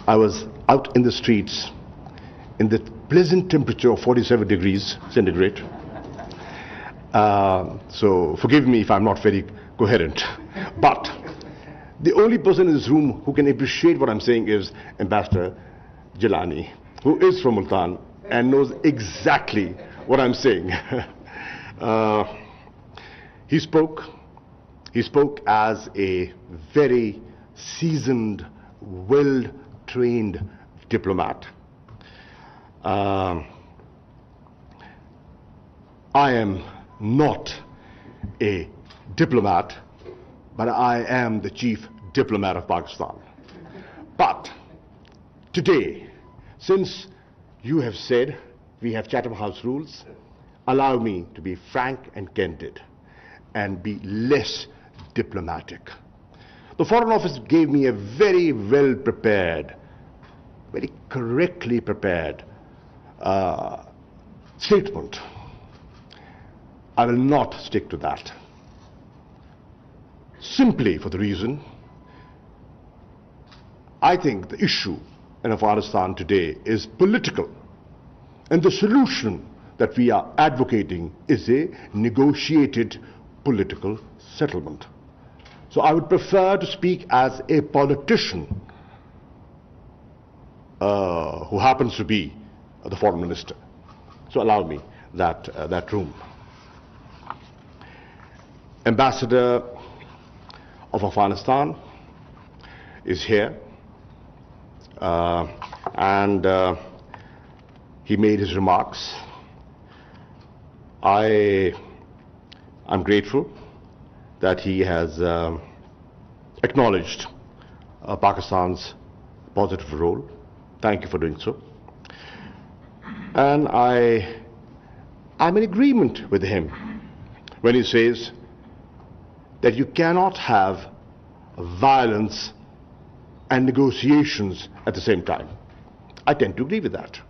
I was out in the streets in the pleasant temperature of 47 degrees centigrade. So forgive me if I'm not very coherent. But the only person in this room who can appreciate what I'm saying is Ambassador Jilani, who is from Multan and knows exactly what I'm saying. He spoke as a very seasoned, well-trained diplomat. I am not a diplomat, but I am the chief diplomat of Pakistan. But today, since you have said we have Chatham House rules, allow me to be frank and candid and be less diplomatic. The Foreign Office gave me a very well prepared, very correctly prepared statement. I will not stick to that. Simply for the reason, I think the issue in Afghanistan today is political, and the solution that we are advocating is a negotiated political settlement. So I would prefer to speak as a politician who happens to be the foreign minister. So allow me that room. Ambassador of Afghanistan is here, and he made his remarks. I'm grateful that he has acknowledged Pakistan's positive role. Thank you for doing so. And I'm in agreement with him when he says that you cannot have violence and negotiations at the same time. I tend to agree with that.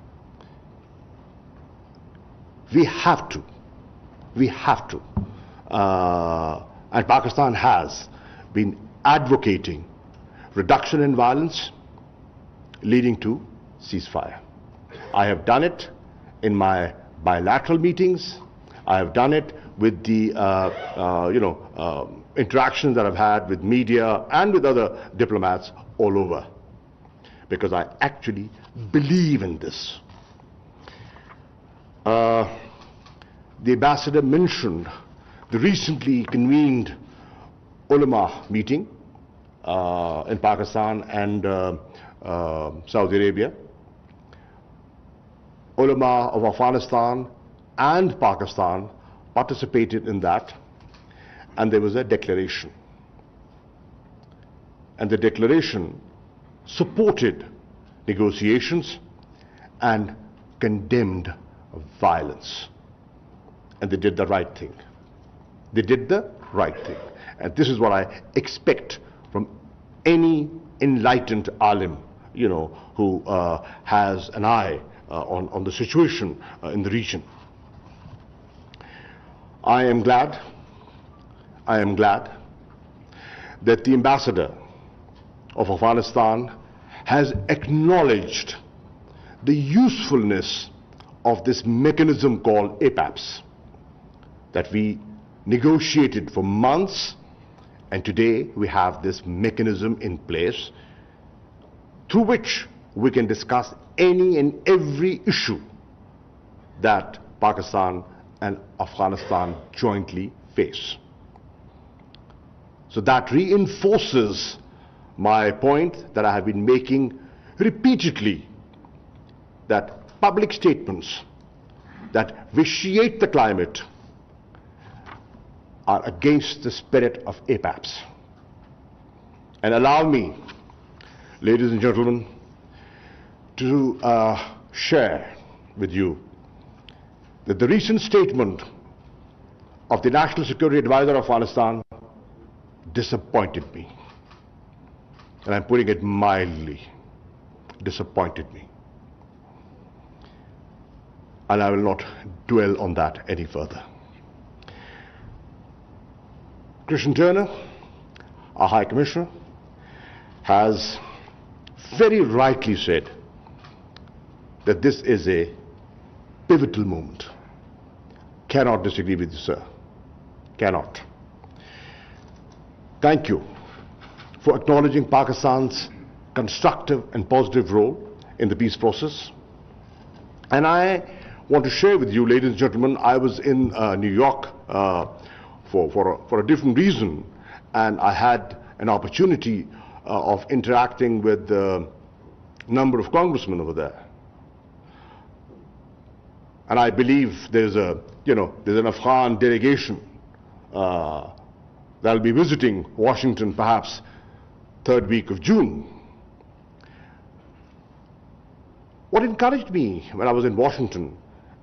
We have to. And Pakistan has been advocating reduction in violence leading to ceasefire. I have done it in my bilateral meetings. I have done it with the interactions that I've had with media and with other diplomats all over, because I actually believe in this. The ambassador mentioned the recently convened ulama meeting in Pakistan and Saudi Arabia. Ulama of Afghanistan and Pakistan participated in that, and there was a declaration. And the declaration supported negotiations and condemned violence. And they did the right thing. They did the right thing. And this is what I expect from any enlightened alim, who has an eye on the situation in the region. I am glad that the ambassador of Afghanistan has acknowledged the usefulness of this mechanism called APAPS that we negotiated for months, and today we have this mechanism in place through which we can discuss any and every issue that Pakistan and Afghanistan jointly face. So that reinforces my point that I have been making repeatedly, that public statements that vitiate the climate are against the spirit of APAPS. And allow me, ladies and gentlemen, to share with you that the recent statement of the National Security Advisor of Afghanistan disappointed me. And I'm putting it mildly, disappointed me. And I will not dwell on that any further. Christian Turner, our High Commissioner, has very rightly said that this is a pivotal moment. Cannot disagree with you, sir. Cannot. Thank you for acknowledging Pakistan's constructive and positive role in the peace process. And I want to share with you, ladies and gentlemen, I was in New York for a different reason, and I had an opportunity of interacting with a number of congressmen over there. And I believe there's an Afghan delegation that'll be visiting Washington perhaps third week of June. What encouraged me when I was in Washington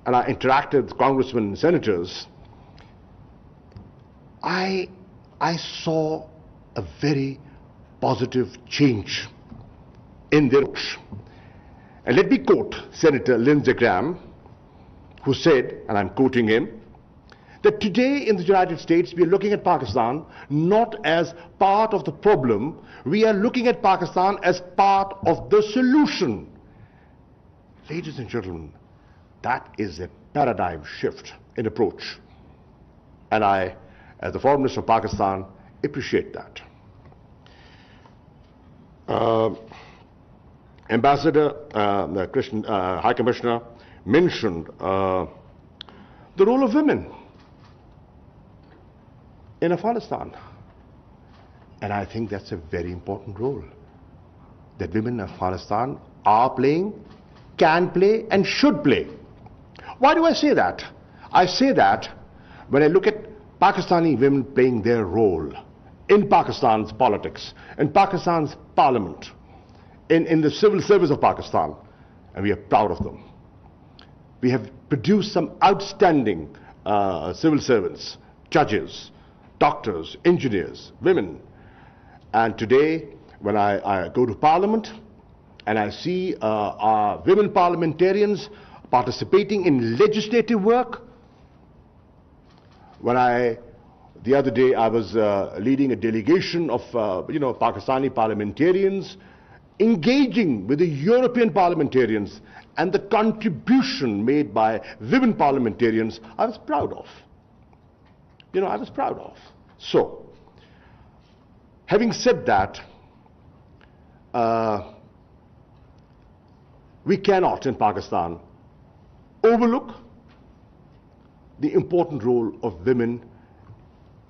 and I interacted with congressmen and senators, I saw a very positive change in their approach. And let me quote Senator Lindsey Graham, who said, and I'm quoting him, that today in the United States we are looking at Pakistan not as part of the problem, we are looking at Pakistan as part of the solution. Ladies and gentlemen, that is a paradigm shift in approach. And I, as the Foreign Minister of Pakistan, appreciate that. Ambassador High Commissioner mentioned the role of women in Afghanistan. And I think that's a very important role that women in Afghanistan are playing, can play, and should play. Why do I say that? I say that when I look at Pakistani women playing their role in Pakistan's politics, in Pakistan's parliament, in the civil service of Pakistan, and we are proud of them. We have produced some outstanding civil servants, judges, doctors, engineers, women. And today, when I go to Parliament and I see our women parliamentarians participating in legislative work, the other day I was leading a delegation of Pakistani parliamentarians engaging with the European parliamentarians, and the contribution made by women parliamentarians, I was proud of. I was proud of. So, having said that, we cannot in Pakistan overlook the important role of women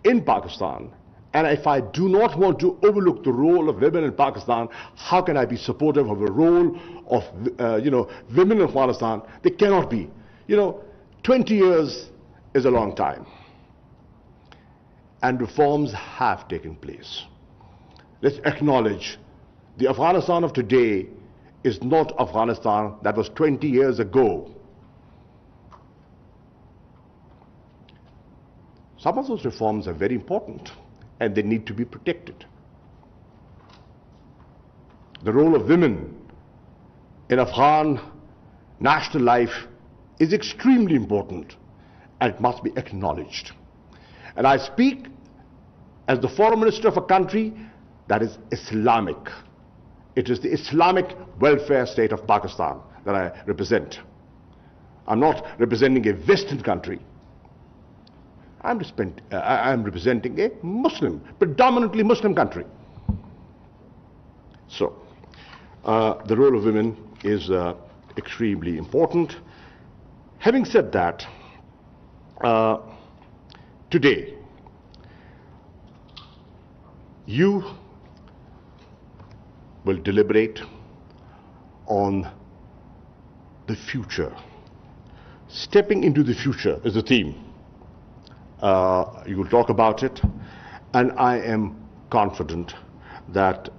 in Pakistan. And if I do not want to overlook the role of women in Pakistan, how can I be supportive of a role of women in Afghanistan? They cannot be. 20 years is a long time. And reforms have taken place. Let's acknowledge the Afghanistan of today is not Afghanistan that was 20 years ago. Some of those reforms are very important and they need to be protected. The role of women in Afghan national life is extremely important and it must be acknowledged. And I speak as the foreign minister of a country that is Islamic. It is the Islamic welfare state of Pakistan that I represent. I'm not representing a Western country. I'm representing a Muslim, predominantly Muslim country. So, the role of women is extremely important. Having said that, today, you will deliberate on the future. Stepping into the future is the theme. You will talk about it, and I am confident that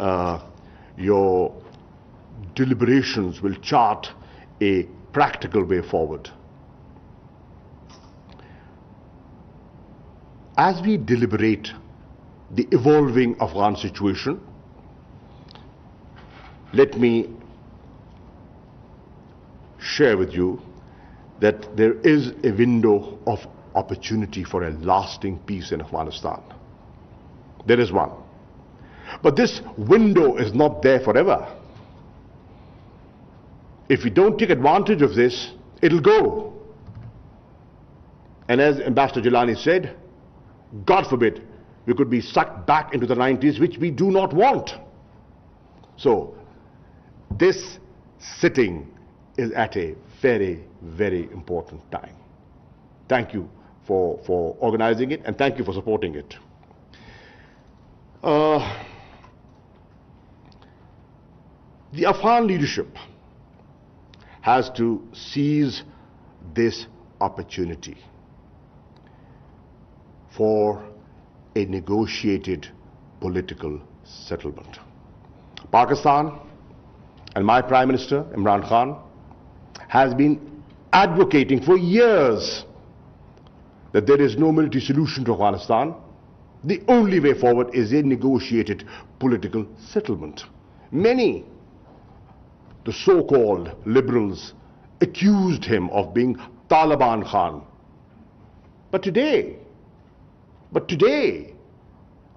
your deliberations will chart a practical way forward. As we deliberate the evolving Afghan situation, let me share with you that there is a window of opportunity for a lasting peace in Afghanistan. There is one. But this window is not there forever. if we don't take advantage of this, it'll go. And as Ambassador Jilani said, God forbid, we could be sucked back into the 90s, which we do not want. So, this sitting is at a very, very important time. Thank you for organizing it, and thank you for supporting it. The Afghan leadership has to seize this opportunity for a negotiated political settlement. Pakistan and my Prime Minister, Imran Khan, has been advocating for years that there is no military solution to Afghanistan. The only way forward is a negotiated political settlement. Many, the so-called liberals, accused him of being Taliban Khan. But today,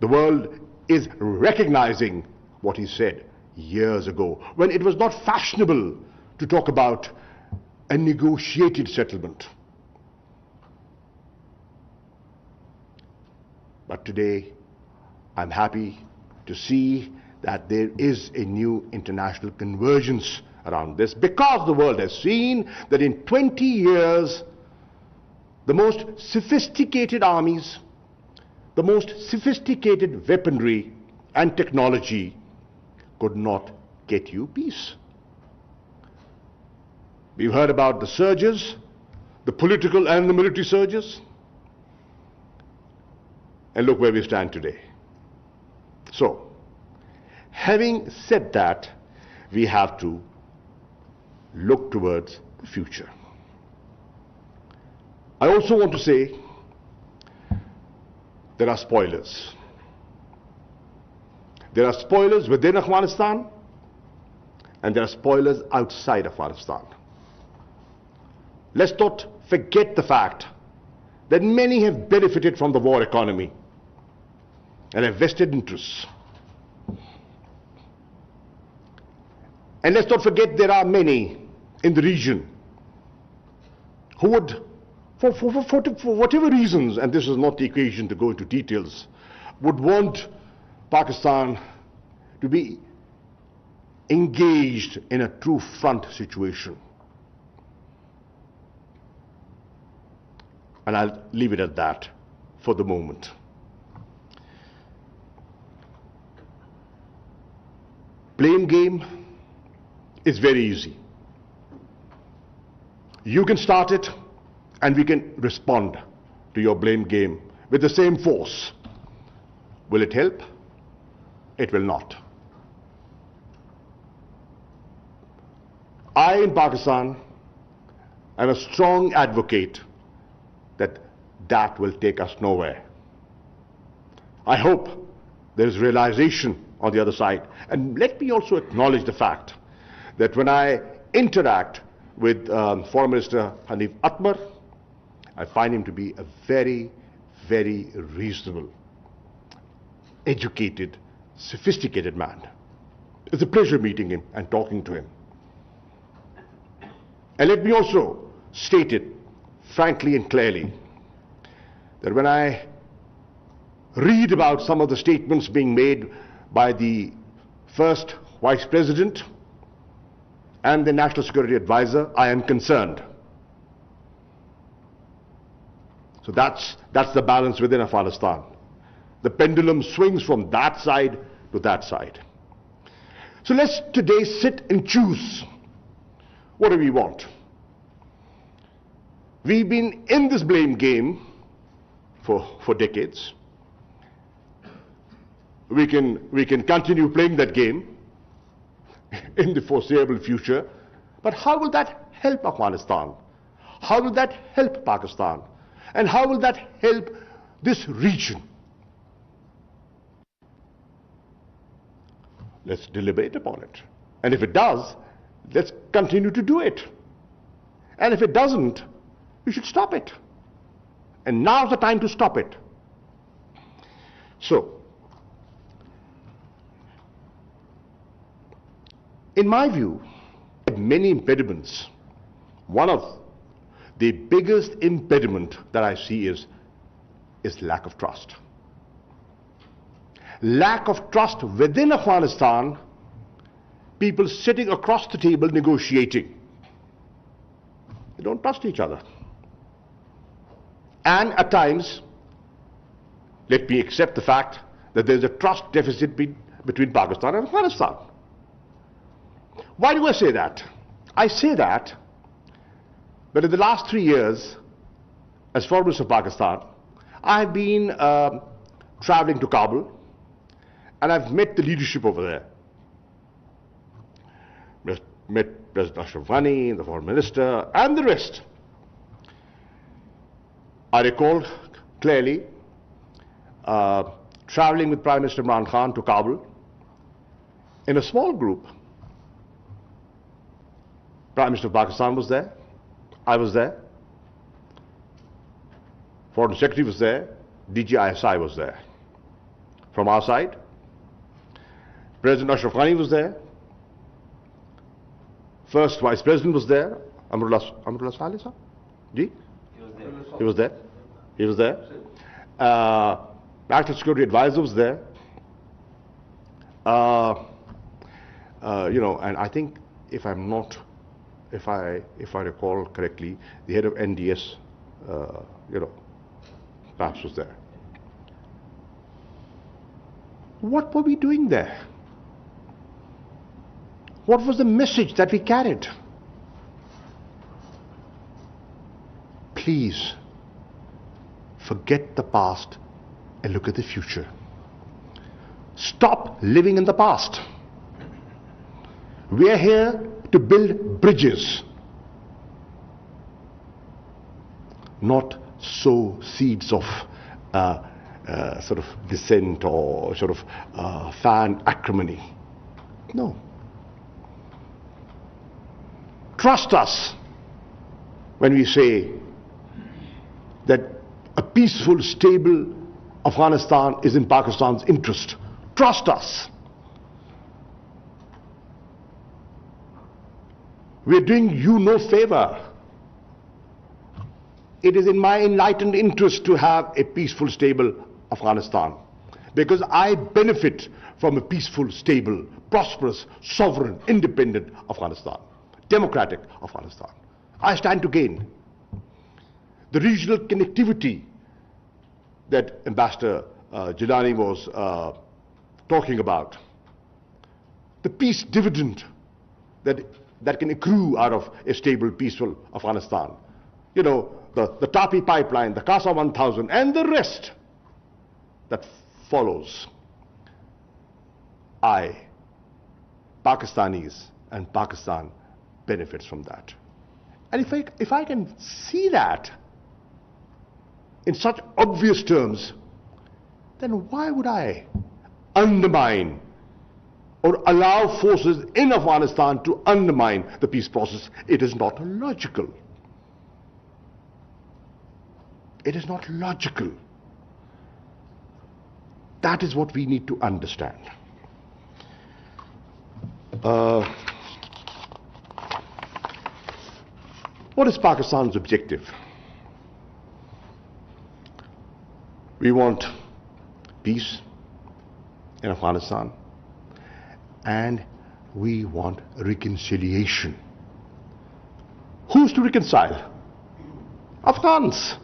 the world is recognizing what he said years ago, when it was not fashionable to talk about a negotiated settlement. But today, I'm happy to see that there is a new international convergence around this, because the world has seen that in 20 years, the most sophisticated armies, the most sophisticated weaponry and technology could not get you peace. We've heard about the surges, the political and the military surges. And look where we stand today. So, having said that, we have to look towards the future. I also want to say there are spoilers. There are spoilers within Afghanistan, and there are spoilers outside Afghanistan. Let's not forget the fact that many have benefited from the war economy and have vested interests. And let's not forget there are many in the region who would, for whatever reasons, and this is not the occasion to go into details, would want Pakistan to be engaged in a true front situation. And I'll leave it at that for the moment. Blame game is very easy. You can start it, and we can respond to your blame game with the same force. Will it help? It will not. I, in Pakistan, am a strong advocate that will take us nowhere. I hope there is realization on the other side. And let me also acknowledge the fact that when I interact with Foreign Minister Hanif Atmar, I find him to be a very, very reasonable, educated, sophisticated man. It's a pleasure meeting him and talking to him. And let me also state it frankly and clearly, that when I read about some of the statements being made by the first Vice President and the National Security Advisor, I am concerned. So that's the balance within Afghanistan. The pendulum swings from that side to that side. So let's today sit and choose. What do we want? We've been in this blame game for decades. We can continue playing that game in the foreseeable future. But how will that help Afghanistan? How will that help Pakistan? And how will that help this region? Let's deliberate upon it. And if it does, let's continue to do it. And if it doesn't, we should stop it. And now's the time to stop it. So, in my view, have many impediments. One of the biggest impediment that I see is lack of trust. Lack of trust within Afghanistan, people sitting across the table negotiating. They don't trust each other. And at times, let me accept the fact that there's a trust deficit between Pakistan and Afghanistan. Why do I say that? I say that in the last 3 years, as Foreign Minister of Pakistan, I've been traveling to Kabul, and I've met the leadership over there. Met President Ashraf Ghani, the Foreign Minister, and the rest. I recall clearly traveling with Prime Minister Imran Khan to Kabul in a small group. Prime Minister of Pakistan was there, I was there, Foreign Secretary was there, DG ISI was there. From our side, President Ashraf Ghani was there, First Vice President was there, Amrullah Saleh sir? Ji? He was there. He was there. National Security Advisor was there. And I think if I recall correctly, the head of NDS, perhaps was there. What were we doing there? What was the message that we carried? Please, forget the past and look at the future. Stop living in the past. We are here to build bridges, not sow seeds of sort of dissent or sort of fan acrimony. No. Trust us when we say that a peaceful, stable Afghanistan is in Pakistan's interest. Trust us. We are doing you no favor. It is in my enlightened interest to have a peaceful, stable Afghanistan, because I benefit from a peaceful, stable, prosperous, sovereign, independent Afghanistan, democratic Afghanistan. I stand to gain. The regional connectivity that Ambassador Jilani was talking about, the peace dividend that can accrue out of a stable, peaceful Afghanistan. You know, the Tapi pipeline, the Casa 1000, and the rest that follows. Pakistanis and Pakistan benefits from that. And if I can see that in such obvious terms, then why would I undermine or allow forces in Afghanistan to undermine the peace process? It is not logical. It is not logical. That is what we need to understand. What is Pakistan's objective? We want peace in Afghanistan, and we want reconciliation. Who's to reconcile? Afghans.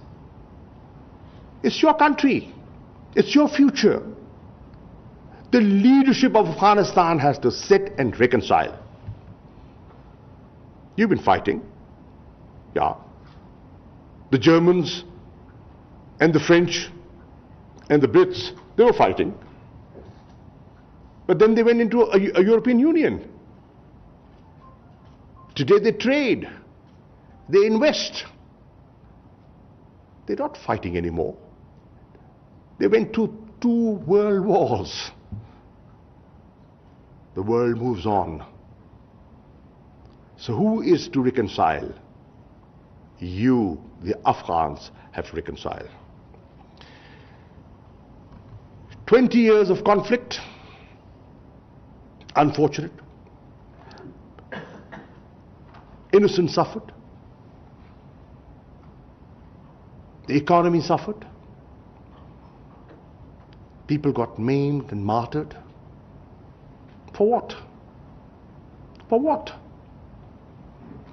It's your country. It's your future. The leadership of Afghanistan has to sit and reconcile. You've been fighting. Yeah. The Germans and the French and the Brits, they were fighting. But then they went into a European Union. Today they trade. They invest. They're not fighting anymore. They went to 2 world wars. The world moves on. So who is to reconcile? You, the Afghans, have to reconcile. 20 years of conflict, unfortunate. innocents suffered. The economy suffered. People got maimed and martyred. For what? For what?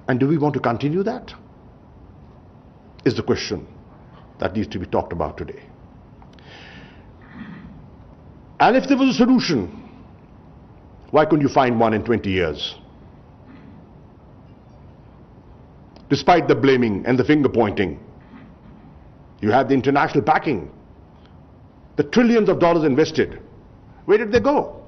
And do we want to continue that? Is the question that needs to be talked about today. And if there was a solution, why couldn't you find one in 20 years? Despite the blaming and the finger pointing, you have the international backing, the trillions of dollars invested. Where did they go?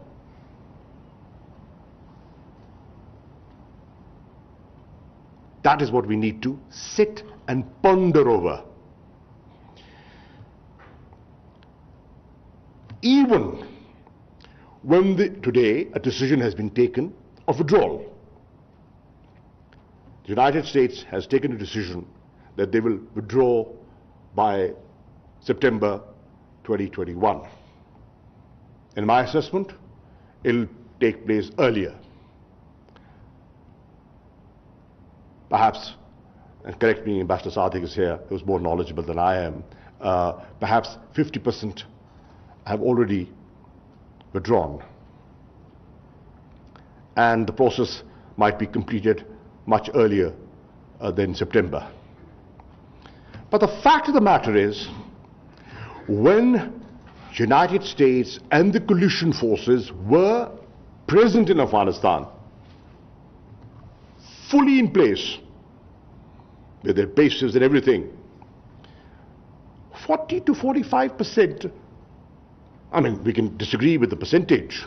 That is what we need to sit and ponder over. Even when today a decision has been taken of withdrawal. The United States has taken a decision that they will withdraw by September 2021. In my assessment, it will take place earlier. Perhaps, and correct me, Ambassador Sadiq is here, he was more knowledgeable than I am, perhaps 50% have already withdrawn. And the process might be completed much earlier than September. But the fact of the matter is, when United States and the coalition forces were present in Afghanistan, fully in place, with their bases and everything, 40 to 45%, I mean, we can disagree with the percentage,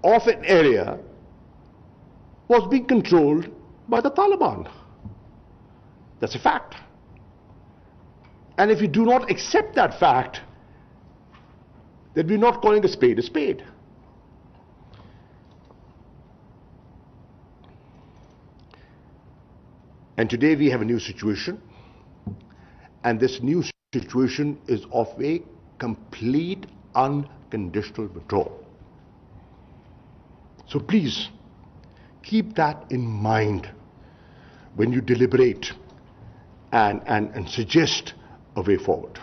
of an area was being controlled by the Taliban. That's a fact. And if you do not accept that fact, then we're not calling a spade a spade. And today we have a new situation, and this new situation is of a complete unconditional withdrawal. So please keep that in mind when you deliberate and suggest a way forward.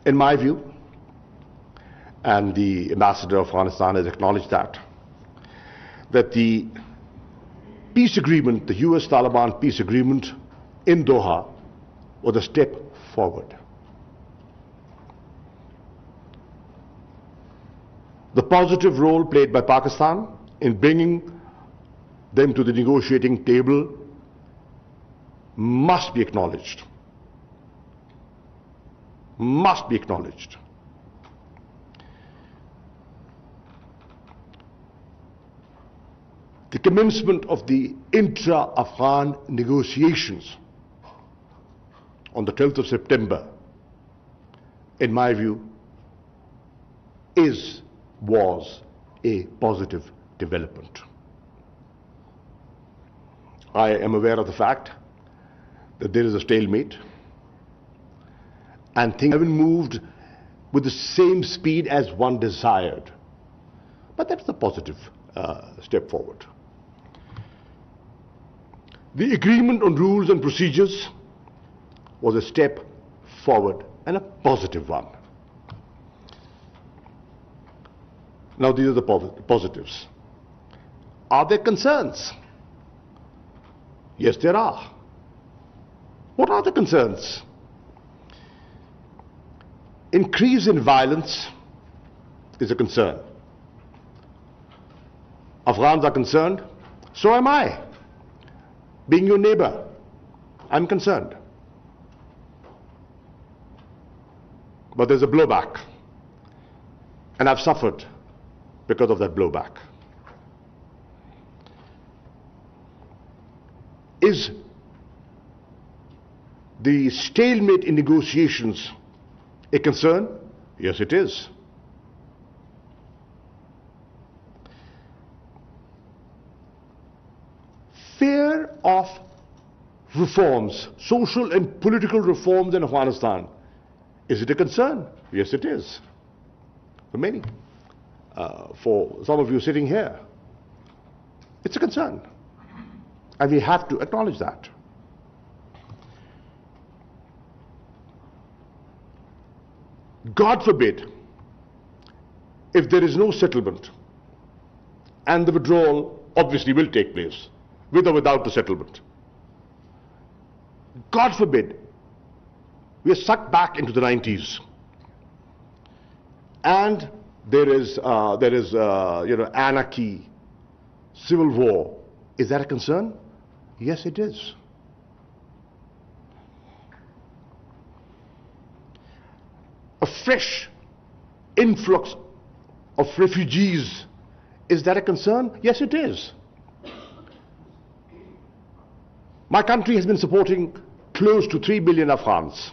In my view, and the ambassador of Afghanistan has acknowledged that the peace agreement, the US-Taliban peace agreement in Doha, was a step forward. The positive role played by Pakistan in bringing them to the negotiating table must be acknowledged. Must be acknowledged. The commencement of the intra-Afghan negotiations on the 12th of September, in my view, was a positive development. I am aware of the fact that there is a stalemate and things haven't moved with the same speed as one desired. But that's the positive step forward. The agreement on rules and procedures was a step forward and a positive one. Now these are the positives. Are there concerns? Yes, there are. What are the concerns? Increase in violence is a concern. Afghans are concerned, so am I. Being your neighbor, I'm concerned. But there's a blowback, and I've suffered because of that blowback. Is the stalemate in negotiations a concern? Yes, it is. Fear of reforms, social and political reforms in Afghanistan, is it a concern? Yes, it is, for many. for some of you sitting here. It's a concern, and we have to acknowledge that. God forbid, if there is no settlement, and the withdrawal obviously will take place, with or without the settlement. God forbid, we are sucked back into the 90s, and there is anarchy, civil war. Is that a concern? Yes, it is. A fresh influx of refugees, is that a concern? Yes, it is. My country has been supporting close to 3 billion Afghans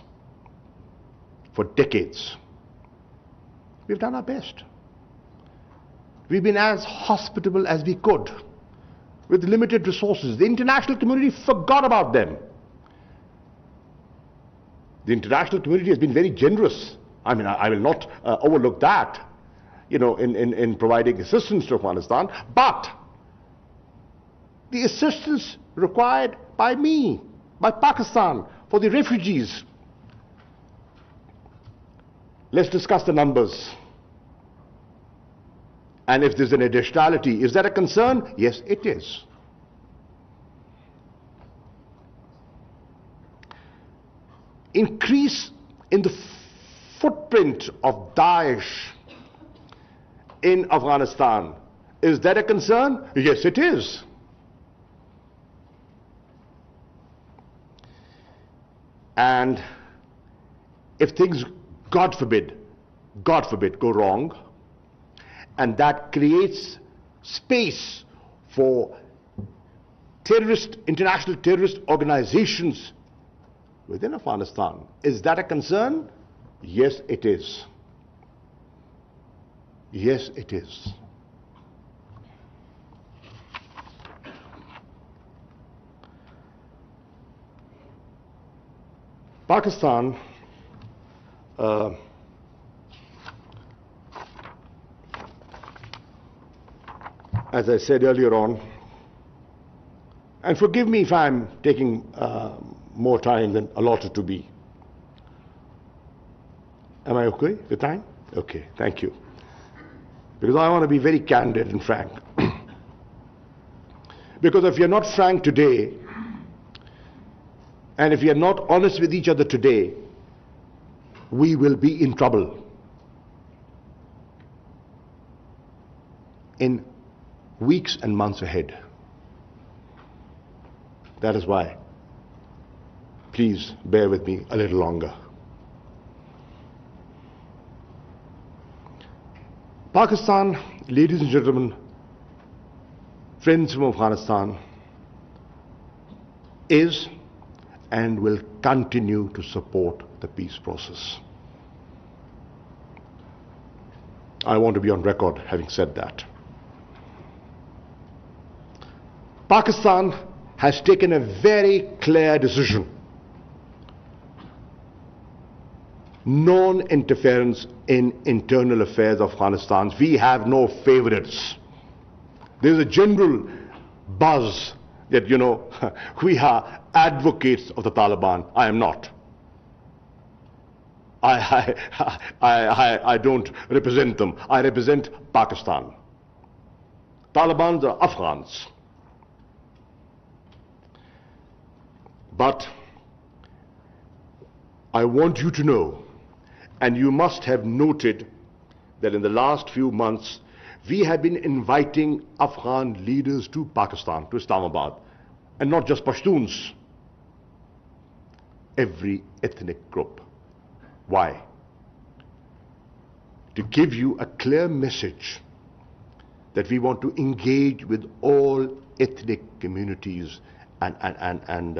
for decades. We've done our best. We've been as hospitable as we could with limited resources. The international community forgot about them. The international community has been very generous. I mean, I will not overlook that, in providing assistance to Afghanistan, but the assistance required by me, by Pakistan, for the refugees. Let's discuss the numbers. And if there's an additionality, is that a concern? Yes, it is. Increase in the footprint of Daesh in Afghanistan, is that a concern? Yes, it is. And if things, God forbid, go wrong, and that creates space for international terrorist organizations within Afghanistan, is that a concern? Yes, it is. Yes, it is. Pakistan as I said earlier on, and forgive me if I'm taking more time than allotted to be. Am I okay with time? Okay, thank you. Because I want to be very candid and frank. Because if you're not frank today, and if you're not honest with each other today, we will be in trouble in weeks and months ahead. That is why, please bear with me a little longer. Pakistan, ladies and gentlemen, friends from Afghanistan, is and will continue to support the peace process. I want to be on record having said that. Pakistan has taken a very clear decision. Non-interference in internal affairs of Afghanistan. We have no favorites. There's a general buzz that, we are advocates of the Taliban. I am not. I don't represent them. I represent Pakistan. Taliban are Afghans. But I want you to know, and you must have noted, that in the last few months, we have been inviting Afghan leaders to Pakistan, to Islamabad, and not just Pashtuns, every ethnic group. Why? To give you a clear message that we want to engage with all ethnic communities and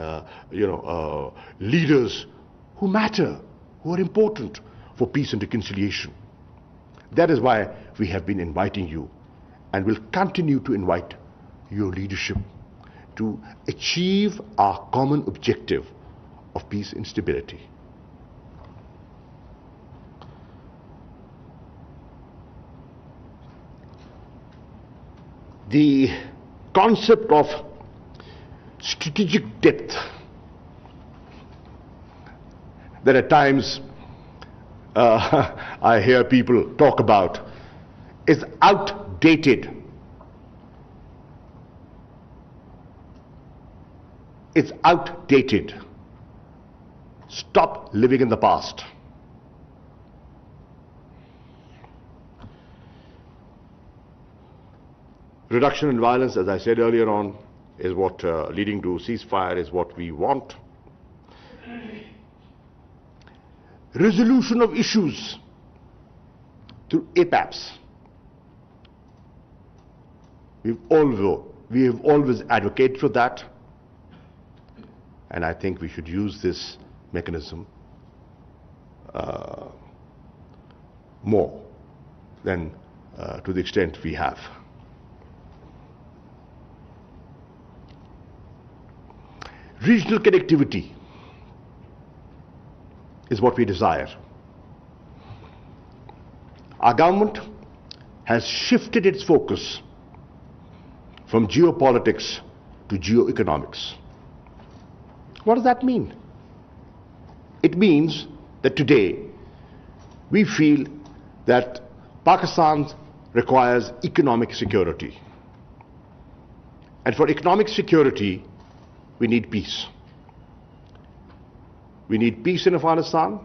leaders who matter, who are important for peace and reconciliation. That is why we have been inviting you and will continue to invite your leadership to achieve our common objective of peace and stability. the concept of strategic depth that at times I hear people talk about is outdated. It's outdated. Stop living in the past. Reduction in violence, as I said earlier on, is what leading to ceasefire is what we want. Resolution of issues through APAPs. We have always advocated for that, and I think we should use this mechanism more than to the extent we have. Regional connectivity is what we desire. Our government has shifted its focus from geopolitics to geoeconomics. What does that mean? It means that today we feel that Pakistan requires economic security. And for economic security, we need peace. We need peace in Afghanistan,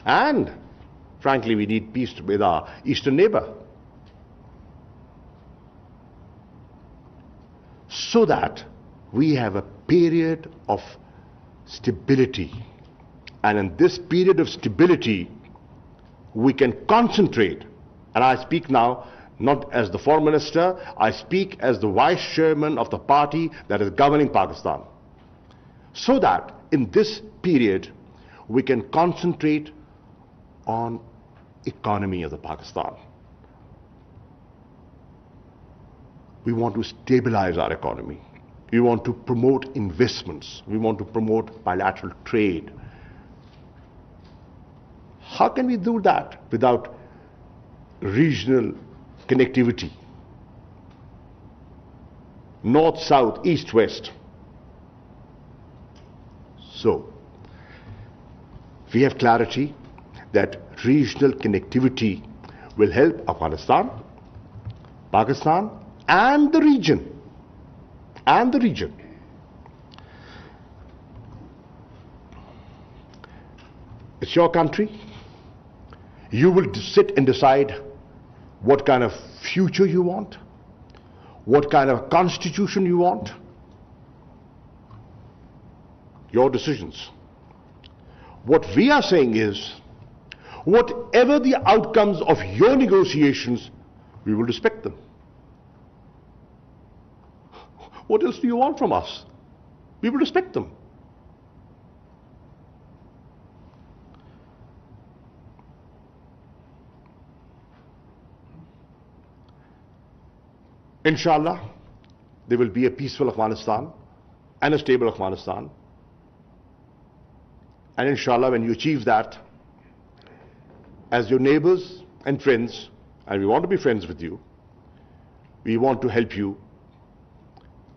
and frankly, we need peace with our eastern neighbor. So that we have a period of stability. And in this period of stability, we can concentrate, and I speak now not as the foreign minister, I speak as the vice chairman of the party that is governing Pakistan. So that in this period, we can concentrate on economy of the Pakistan. We want to stabilize our economy. We want to promote investments. We want to promote bilateral trade. How can we do that without regional connectivity? North, south, east, west. So, we have clarity that regional connectivity will help Afghanistan, Pakistan, and the region. It's your country. You will sit and decide what kind of future you want, what kind of constitution you want. Your decisions. What we are saying is, whatever the outcomes of your negotiations, we will respect them. What else do you want from us? We will respect them. Inshallah, there will be a peaceful Afghanistan and a stable Afghanistan. And inshallah, when you achieve that, as your neighbors and friends, and we want to be friends with you, we want to help you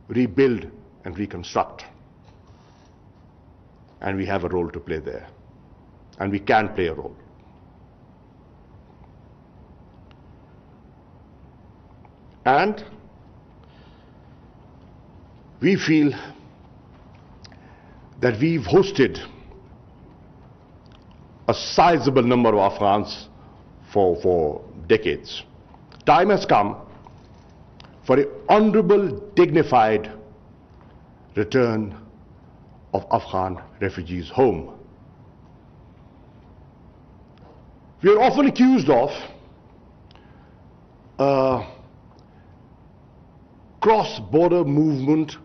rebuild and reconstruct. And we have a role to play there. And we can play a role. And we feel that we've hosted a sizable number of Afghans for decades. Time has come for an honorable, dignified return of Afghan refugees home. We are often accused of cross-border movement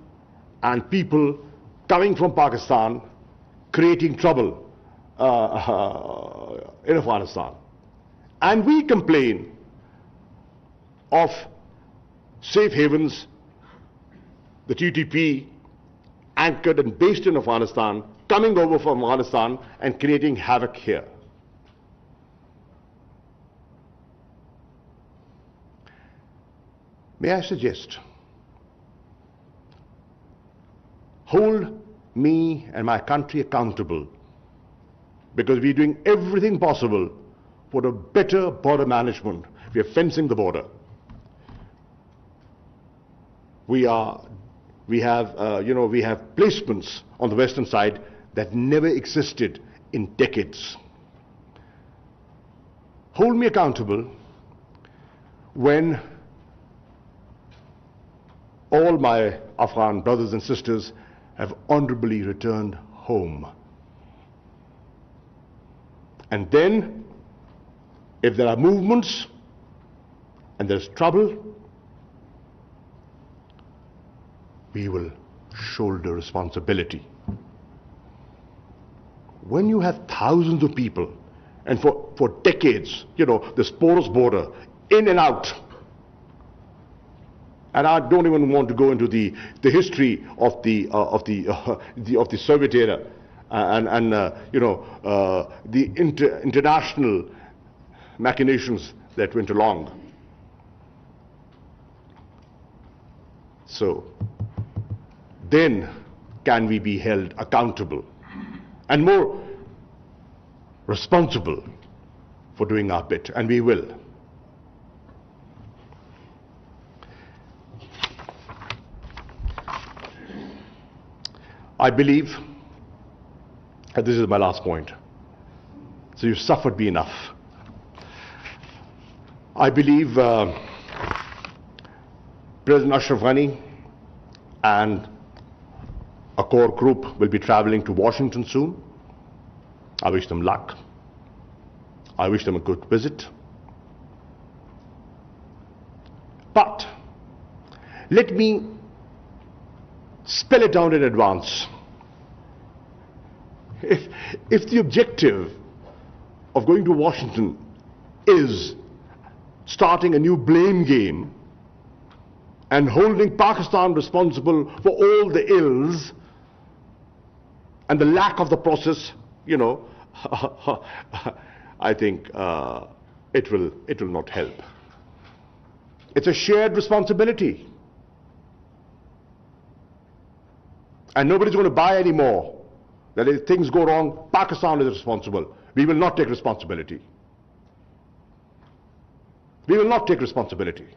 and people coming from Pakistan creating trouble in Afghanistan. And we complain of safe havens, the TTP, anchored and based in Afghanistan, coming over from Afghanistan and creating havoc here. May I suggest hold me and my country accountable, because we're doing everything possible for a better border management. We are fencing the border. We have placements on the western side that never existed in decades. Hold me accountable when all my Afghan brothers and sisters have honorably returned home. And then, if there are movements and there's trouble, we will shoulder responsibility. When you have thousands of people, and for decades, this porous border, in and out, and I don't even want to go into the history of the Soviet era and the international machinations that went along. So then can we be held accountable and more responsible for doing our bit, and we will. I believe, and this is my last point, so you've suffered me enough. I believe President Ashraf Ghani and a core group will be traveling to Washington soon. I wish them luck. I wish them a good visit. But let me spell it down in advance. If the objective of going to Washington is starting a new blame game and holding Pakistan responsible for all the ills and the lack of the process, I think it will not help. It's a shared responsibility. And nobody's going to buy anymore that if things go wrong, Pakistan is responsible. We will not take responsibility. We will not take responsibility.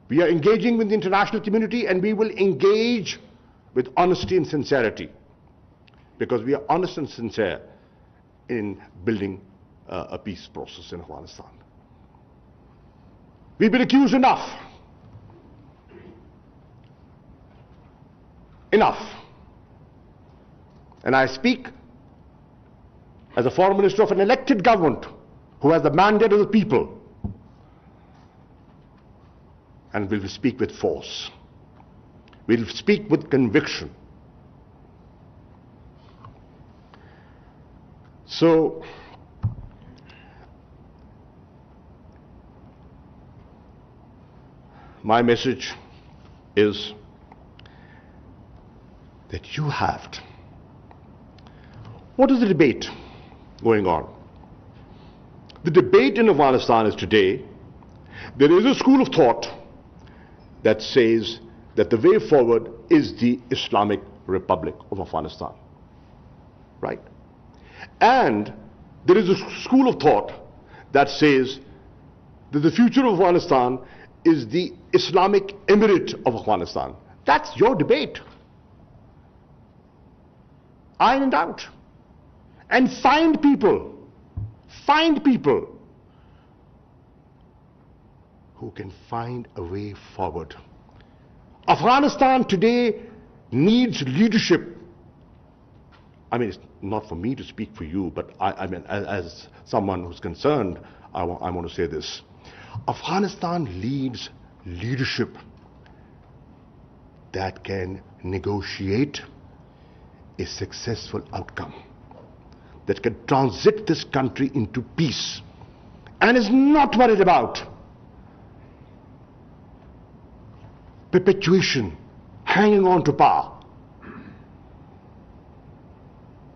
We are engaging with the international community, and we will engage with honesty and sincerity, because we are honest and sincere in building a peace process in Afghanistan. We've been accused enough. Enough. And I speak as a foreign minister of an elected government who has the mandate of the people, and will speak with force. We'll speak with conviction. So, my message is that you have. What is the debate going on? The debate in Afghanistan is today, there is a school of thought that says that the way forward is the Islamic Republic of Afghanistan, right? And there is a school of thought that says that the future of Afghanistan is the Islamic Emirate of Afghanistan. That's your debate. Iron it out. And find people who can find a way forward. Afghanistan today needs leadership. I mean, it's not for me to speak for you, but I mean, as someone who's concerned, I want to say this. Afghanistan needs leadership that can negotiate a successful outcome, that can transit this country into peace, and is not worried about perpetuation, hanging on to power.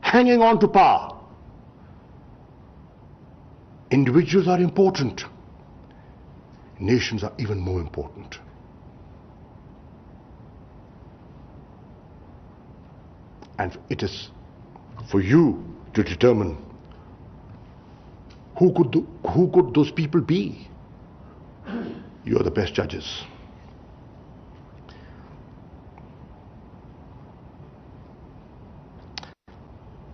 Hanging on to power. Individuals are important. Nations are even more important. And it is for you to determine who could those people be. You are the best judges.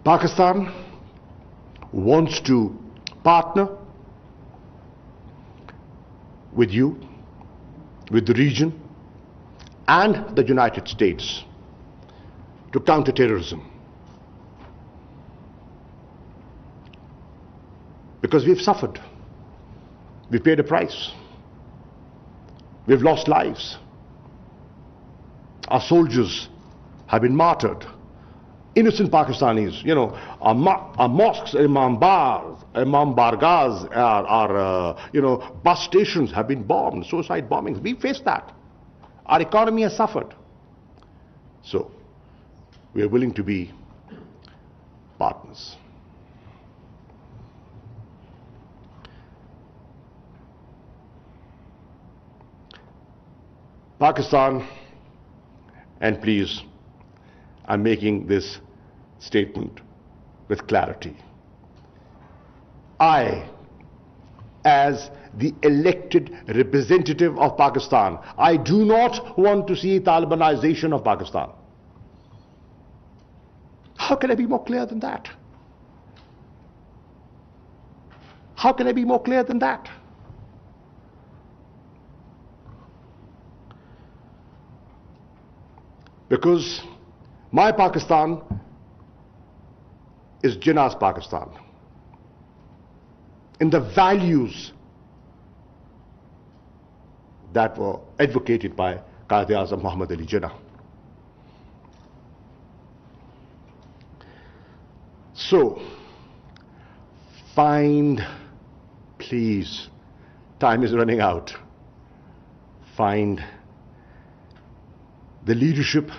Pakistan wants to partner with you, with the region, and the United States to counter terrorism. Because we've suffered. We've paid a price. We've lost lives. Our soldiers have been martyred. Innocent Pakistanis, our mosques, Imam Bargahs, our bus stations have been bombed, suicide bombings. We faced that. Our economy has suffered. So, we are willing to be partners. Pakistan, and please, I'm making this statement with clarity. I, as the elected representative of Pakistan, I do not want to see Talibanization of Pakistan. How can I be more clear than that? How can I be more clear than that? Because my Pakistan is Jinnah's Pakistan. In the values that were advocated by Quaid-e-Azam Muhammad Ali Jinnah. So, find, please, time is running out, find the leadership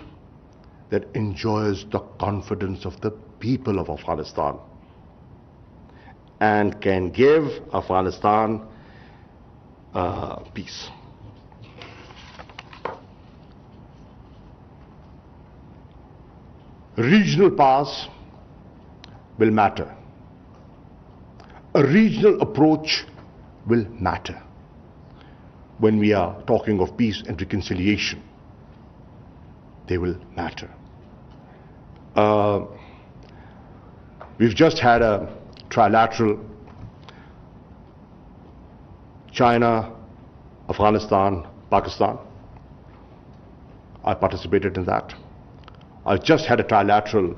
that enjoys the confidence of the people of Afghanistan and can give Afghanistan peace. Regional powers will matter. A regional approach will matter when we are talking of peace and reconciliation. They will matter. We've just had a trilateral China, Afghanistan, Pakistan. I participated in that. I just had a trilateral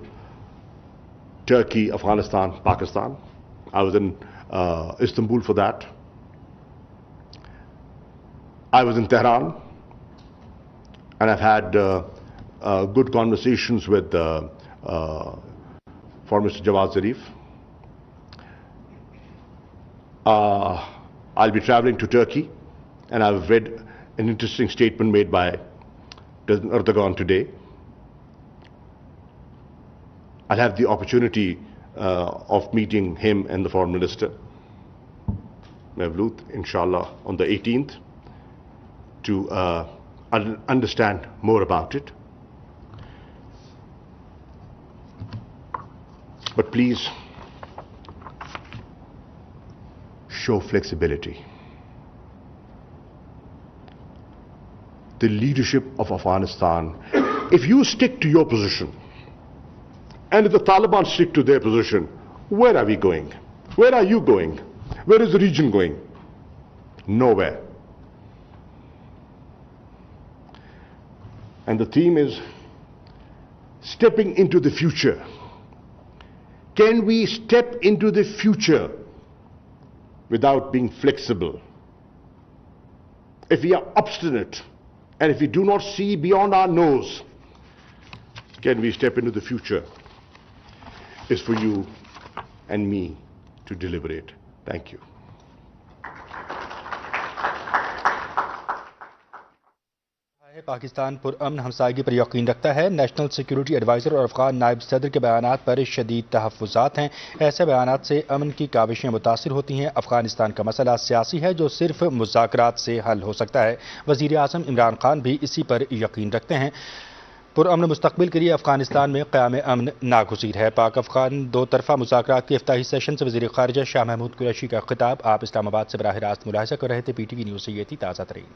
Turkey, Afghanistan, Pakistan. I was in Istanbul for that. I was in Tehran, and I've had good conversations with Foreign Minister Jawad Zarif. I'll be traveling to Turkey, and I've read an interesting statement made by President Erdogan today. I'll have the opportunity of meeting him and the Foreign Minister, Mevlut, inshallah, on the 18th to understand more about it. But please, show flexibility. The leadership of Afghanistan, if you stick to your position, and if the Taliban stick to their position, where are we going? Where are you going? Where is the region going? Nowhere. And the theme is stepping into the future. Can we step into the future without being flexible? If we are obstinate and if we do not see beyond our nose, can we step into the future? Is for you and me to deliberate. Thank you. Pakistan पुरअमन हमसायगी पर यकीन रखता है। National security adviser और अफगान नायब सदर के बयानात पर शदीद तहफ़्फ़ुज़ात हैं। ऐसे बयानात से अमन की काविशें मुतासिर होती हैं। अफगानिस्तान का मसला सियासी है जो सिर्फ मुज़ाकरात से हल हो सकता है। वज़ीर आज़म इमरान खान भी इसी पर यकीन रखते हैं। पुरअमन मुस्तकबिल के लिए अफगानिस्तान में क़याम अमन नागुज़ीर है। पाक अफगान दो तरफ़ा मुज़ाकरात के इफ्ताही सेशन से वज़ीर ख़ारिजा शाह महमूद कुरैशी का खिताब। आप इस्लामाबाद से बराह रास्त मुलाहिज़ा कर रहे थे। PTV न्यूज़ से ये थी ताज़ा तरीन।